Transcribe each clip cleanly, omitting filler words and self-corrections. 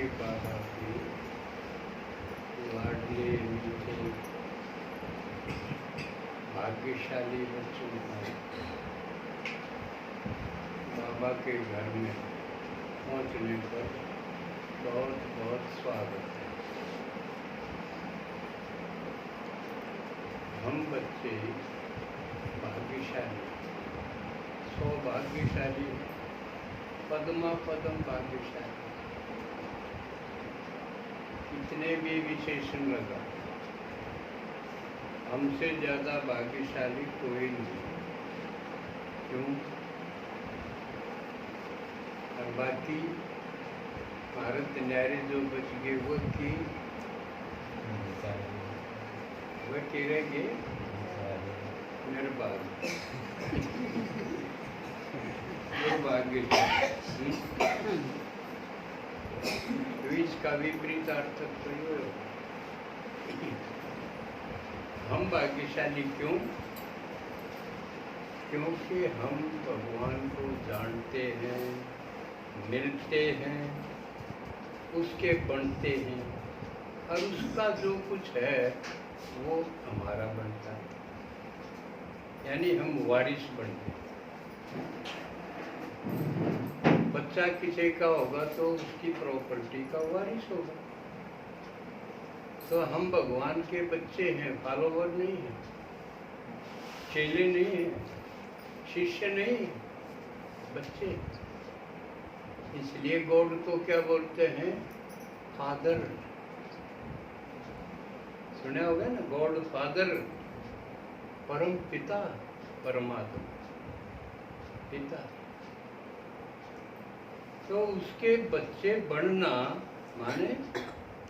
के बाबा के लाडले मीठे भाग्यशाली बच्चों का बाबा के घर में पहुंचने पर बहुत बहुत स्वागत है। हम बच्चे भाग्यशाली, सौभाग्यशाली, पद्मा पदम भाग्यशाली, कितने भी विशेषण लगा, हमसे ज़्यादा भाग्यशाली कोई नहीं। क्यों? और बाकी भारत न्यारे जो बच गए वो की रहेंगे निर्बाध भाग्यशाली। इसका विपरीत अर्थ प्रयोग। हम भाग्यशाली क्यों? क्योंकि हम भगवान को जानते हैं, मिलते हैं, उसके बनते हैं और उसका जो कुछ है वो हमारा बनता है, यानी हम वारिस बनते हैं। बच्चा किसी का होगा तो उसकी प्रॉपर्टी का वारिस होगा। तो हम भगवान के बच्चे हैं, फॉलोवर नहीं हैं, चेले नहीं हैं, शिष्य नहीं हैं, बच्चे। इसलिए गॉड को क्या बोलते हैं? फादर। सुना होगा ना, गॉड फादर, परम पिता, परमात्मा पिता। तो उसके बच्चे बनना माने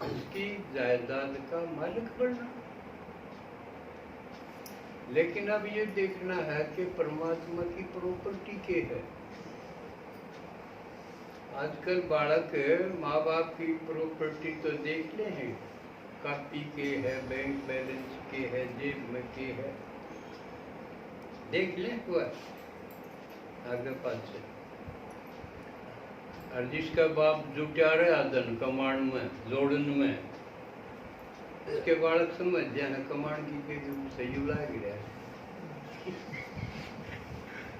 उसकी जायदाद का मालिक बनना। लेकिन अब ये देखना है कि परमात्मा की प्रॉपर्टी के है। आजकल बालक माँ बाप की प्रॉपर्टी तो देख ले हैं, कॉपी के है, बैंक बैलेंस के है, जेब में के है, देख ले हुआ आगे पास। और जिसका बाप जुटा रहा धन कमाण में, जोड़न में, उसके बालक समझ जाना कमाण की के सही लाग रहा है।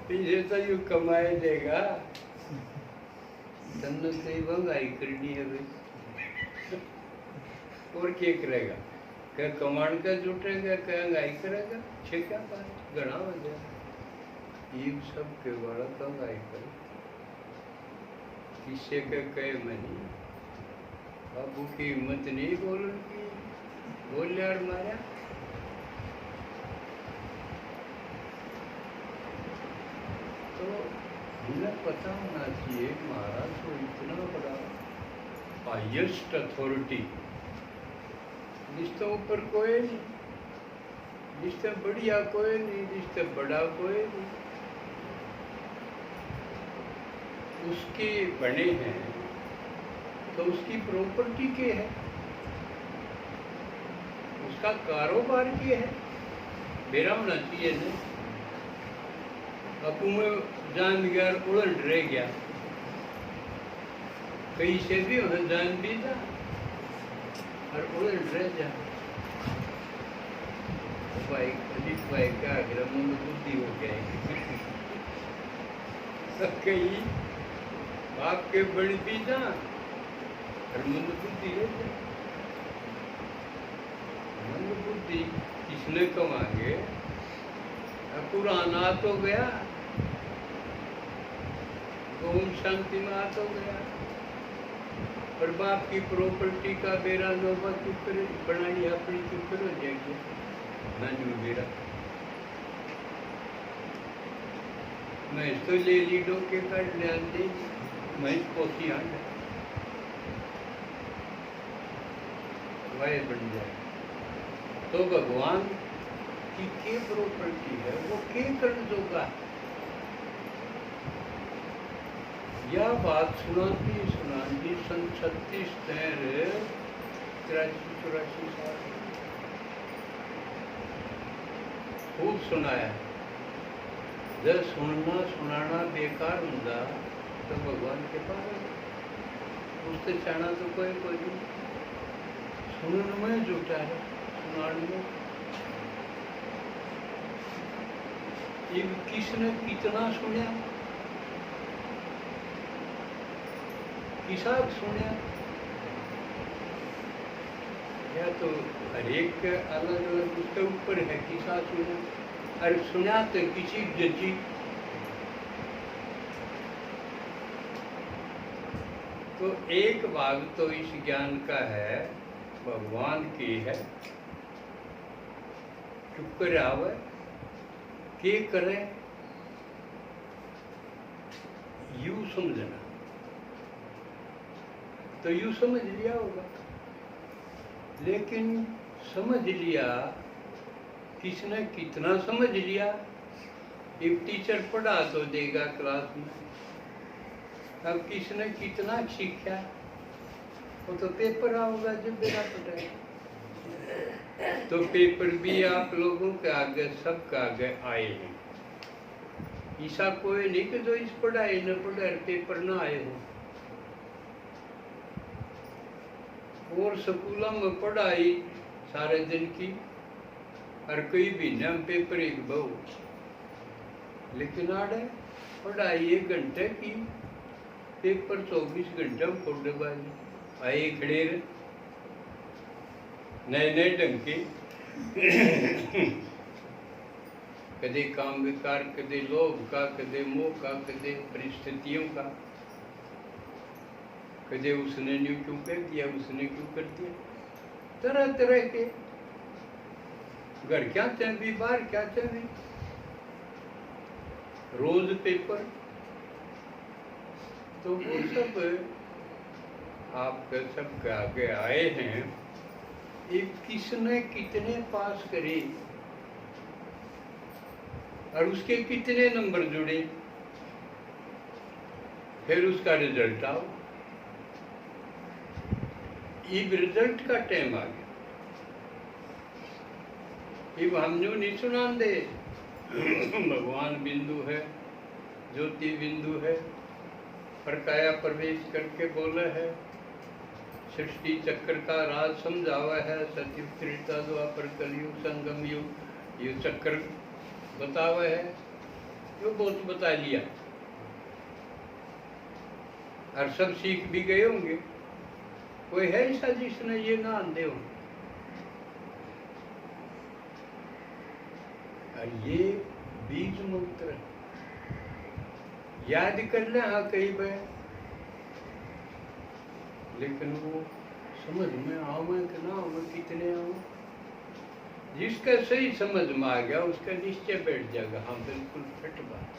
पीछे तो यू कमाए देगा, तन्ने से महंगाई करनी है भाई, और क्या करेगा? क्या कमाण का जुटेगा, क्या महंगाई करेगा? क्या बात गणा हो जाए। ये सब के बालक महंगाई करे, किसी के कहे मैं नहीं, बाबू की हिम्मत नहीं बोलन की, बोल यार माया। तो हमें पता होना चाहिए महाराज को इतना बड़ा हाईएस्ट अथॉरिटी, जिससे ऊपर कोई नहीं, जिससे बढ़िया कोई नहीं, जिससे बड़ा कोई नहीं, उसके बने हैं तो उसकी प्रॉपर्टी के है, उसका कारोबार के है। मेरा होना चाहिए ना, अपू में जान गया उड़न रह गया, कहीं से भी वहां जान भी था और उड़न रह जा। भाई अजीत भाई का मन बुद्धि हो गया कहीं बाप के बड़ी पीछा और मन बुद्धि रहते। मन बुद्धि किसने कमांगे? पुराना तो गया, ओम शांति में आ तो गया, पर बाप की प्रॉपर्टी का बेरा नोबा चुप बनाई अपनी चुप हो जाएगी नानू बेरा। मैं तो ले ली डोके काट ले आते, मैं पोती आंड वाय बन जाए। तो भगवान की के प्रॉपर्टी है, वो के कर दोगा। यह बात सुनाती सन 36 83 साल खूब सुनाया। जब सुनना सुनाना बेकार होगा तो भगवान के पास उससे चाहना तो कोई नहीं, सुनने में जुटा है, सुनाने में। ये किसने कितना सुना, किसा सुना, या तो हर एक अलग अलग उसके ऊपर है किसा सुना। और सुना तो किसी जजी, तो एक भाग तो इस ज्ञान का है भगवान की है, चुप कर आवे के करे यू समझना, तो यू समझ लिया होगा। लेकिन समझ लिया किसने कितना समझ लिया, एक टीचर पढ़ा तो देगा क्लास में, अब किसने कितना सीखा वो तो पेपर आओगा जब देना पड़ेगा। तो पेपर भी आप लोगों के आगे सबके आगे आए हैं, ऐसा कोई नहीं कि जो इस पढ़ाई न पढ़े पेपर ना आए हो। और स्कूलों में पढ़ाई सारे दिन की, और कई महीने में पेपर एक बहु, लेकिन आड़े पढ़ाई 1 घंटे की, पेपर 24 घंटे में फोड़ेबाजी आए खड़े रहे नए नए ढंग के। कदे काम विकार, कदे लोभ का, कदे मोह का, कदे परिस्थितियों का, कदे उसने न्यू क्यों कर दिया, उसने क्यों कर दिया, तरह तरह के। घर क्या चाहिए, बाहर क्या चाहिए, रोज पेपर। तो वो सब आपके सबके आगे आए हैं। एक किसने कितने पास करे और उसके कितने नंबर जुड़े, फिर उसका रिजल्ट आओ। अब रिजल्ट का टाइम आ गया, अब हम जो नहीं सुना दे भगवान बिंदु है, ज्योति बिंदु है, प्रकाया प्रवेश करके बोले है, सृष्टि चक्र का राज समझावा है, सतयुग त्रेता द्वापर कलयुग संगम युग ये चक्र बतावा है, जो बहुत बता लिया और सब सीख भी गए होंगे। कोई है ऐसा जिसने ये ना आंदे हो। और ये बीज मंत्र याद कर ले, हाँ कई बार, लेकिन वो समझ में आवे कि ना आवे, कितने आवे। जिसका सही समझ में आ गया उसका निश्चय बैठ जाएगा, हाँ बिल्कुल फिट बात।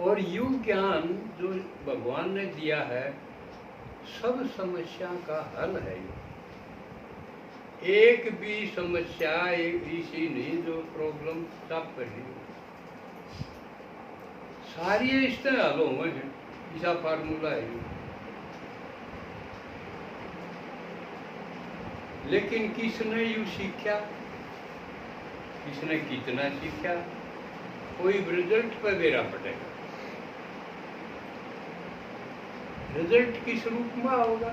और यू ज्ञान जो भगवान ने दिया है, सब समस्या का हल है। एक भी समस्या एक ऐसी नहीं जो प्रॉब्लम सब कर रही हो, सारी इस तरह हल हुए हैं, ऐसा फार्मूला है। लेकिन किसने यू सीखा, किसने कितना सीखा, कोई रिजल्ट पर बेरा पड़ेगा। रिजल्ट किस रूप में होगा,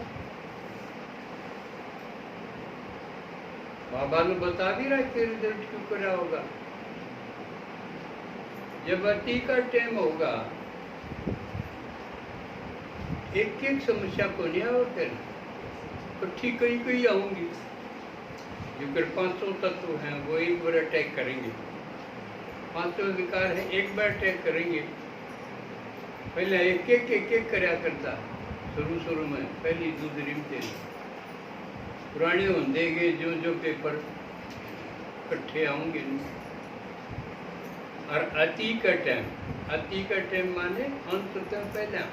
बाबा ने बता भी रहा कि रिजल्ट क्यों करा होगा। जब अति का टाइम होगा, एक एक समस्या को नहीं आओ, फिर तो ठीक कहीं कहीं आऊंगी। जो कर 500 तत्व हैं वो एक बार अटैक करेंगे, 500 विकार है एक बार अटैक करेंगे। पहले एक एक करया करता शुरू में, पहली दूसरी में पुराने होंगे गए जो पेपर इकट्ठे आऊंगे। और अति का टाइम माने अंत तो पहला,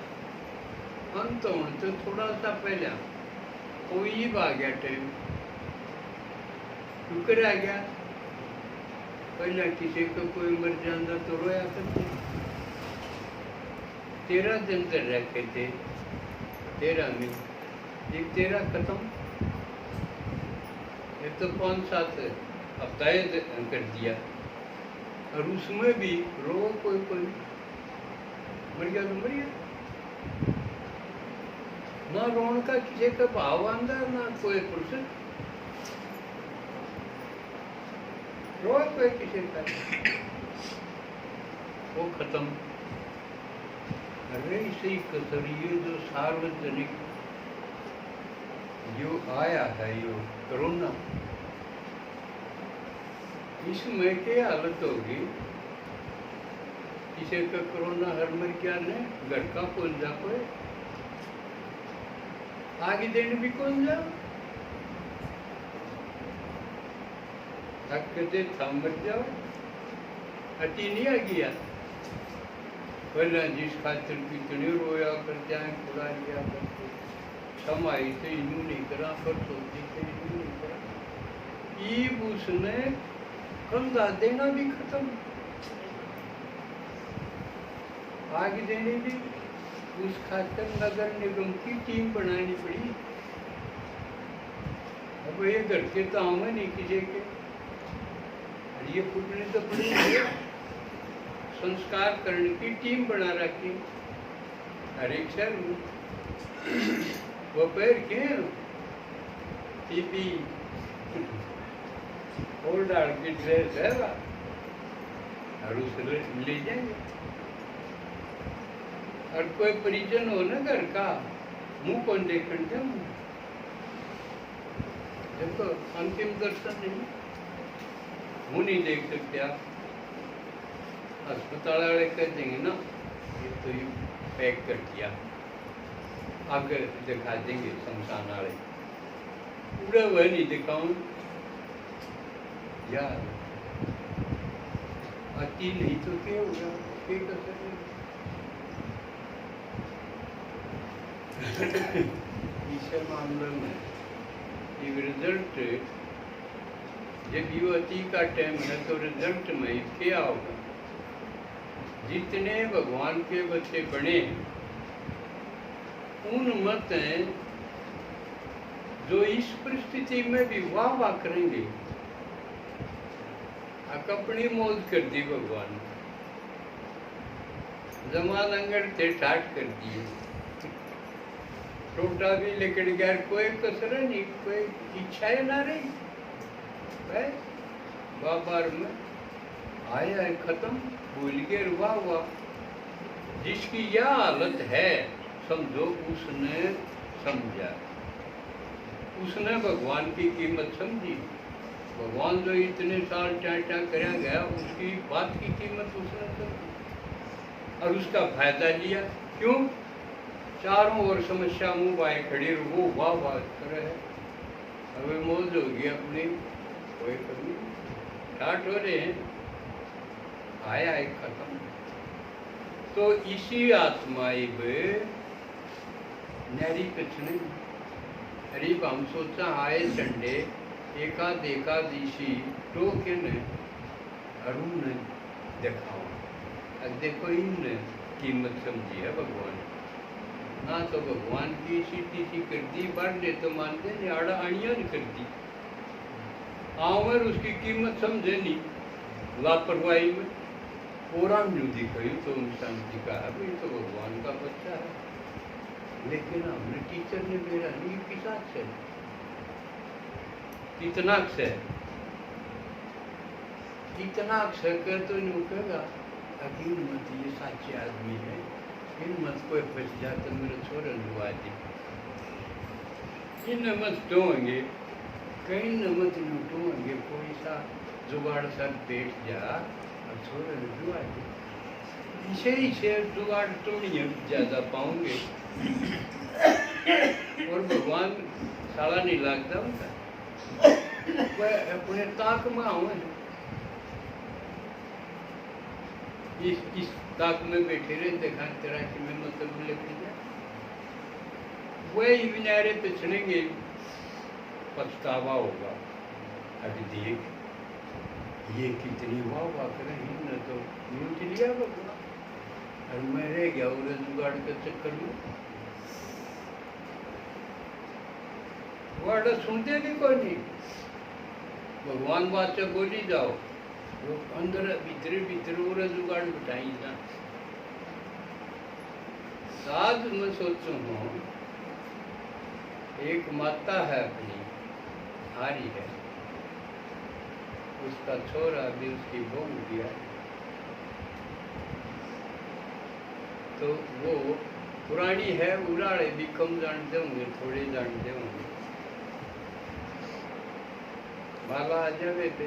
अंत होने तो थोड़ा सा पहला, कोई आ गया टाइम शुक्र आ गया। पहला किसी को कोई मर जाता तो रोया करते, 13 दिन तक रखे थे, 13 में एक 13 खत्म, एक तो 5-7 हफ्ताए कर दिया। और उसमें भी रो कोई मर गया तो मर गया। ना रोन का किसी का भाव आंदा ना कोई पुरुष रोए कोई किसी का वो खत्म। अरे इसी कसर ये जो सार्वजनिक जो आया है यो कोरोना, इसमें क्या हालत होगी? किसी का कोरोना हर मर क्या ने घर का कौन जा कोई आगे देने भी कौन जा थक दे थम मर जाओ अति नहीं आ गया वरना जिस खातिर कितने रोया कर जाए खुला लिया करते समाई तो इनू नहीं करा पर सोची तो इनू नहीं करा ईब उसने कंधा देना भी खत्म आगे देने भी उस खातिर नगर निगम की टीम बनानी पड़ी। अब ये घर के तो आम नहीं किसी के ये फुटने तो पड़ी संस्कार करने की टीम बना रखी हर एक शहर में वो पैर क्यों टीपी और डाल की ड्रेस है और उसे ले जाएंगे और कोई परिजन हो ना घर का मुंह कौन देखने दे देखो अंतिम दर्शन नहीं मुंह नहीं देख सकते आप अस्पताल वाले कह देंगे ना ये तो ये पैक कर दिया आगे दिखा देंगे शमशान वाले पूरा वह नहीं दिखाऊं यार अति नहीं तो क्या होगा ईश्वर मामले में एक रिजल्ट जब युवती का टाइम है तो रिजल्ट में क्या होगा? जितने भगवान के बच्चे बने उन मत हैं जो इस परिस्थिति में भी वाह वाह करेंगे अपनी मौज कर दी भगवान जमा लंगर थे ठाट कर दिए टोटा भी लेकर गया कोई कसर नहीं कोई इच्छा ना रही बाबार में आया है खत्म भूल गए रुआ हुआ जिसकी यह हालत है समझो उसने समझा उसने भगवान की कीमत समझी भगवान जो इतने साल चाटा कराया गया उसकी बात की कीमत उसने समझी और उसका फायदा लिया। क्यों? चारों ओर समस्या मुंह बाएं खड़ी वो वाह वाह करे है अबे मौज होगी अपनी कोई कमी ठाट हो रहे हैं आया एक खत्म। तो इसी आत्मा नैरी कछने करीब हम सोचा आए संडे एकादशी तो के ने अरुण ने दिखाओ अब देखो इन कीमत समझी है भगवान ना तो भगवान की सीटी सी कर दी बढ़ने तो मानते नहीं आड़ा अणिया नहीं कर दी आवर उसकी कीमत समझे नहीं लापरवाही में और न्यू दिखाई तो शांति का है तो भगवान का बच्चा है लेकिन हमने टीचर ने मेरा नहीं पिशाच है कितना अक्षर कर तो नहीं कहेगा अकील मत ये साचे आदमी है इन मत कोई फंस जाता मेरे छोरे लुआ दी इन मत टोंगे कहीं न मत लुटोंगे कोई सा जुगाड़ सर बैठ जा और छोरे लुआ दी इसे ही से जुगाड़ तो नहीं ज़्यादा पाओगे और भगवान साला नहीं लगता उनका वह अपने ताक में आऊँ इस ताक में बैठे रहे देखा तेरा कि मैं मतलब लेकर जाए वही विनारे पिछड़ेंगे पछतावा होगा। अभी देख ये कितनी वाह वाह करें न तो लूट लिया भगवान और मैं रह गया उन्हें जुगाड़ के चक्कर में वर्ड सुनते भी कोई नहीं भगवान बात से बोली जाओ वो अंदर भीतरे भीतर जुगाड़ बिठाई ना साध में सोचो हूँ एक माता है अपनी हारी है, उसका छोरा भी उसकी बहू दिया, तो वो पुरानी है, उराड़े भी कम जानते होंगे, थोड़े जानते होंगे। बाला आ जावे पे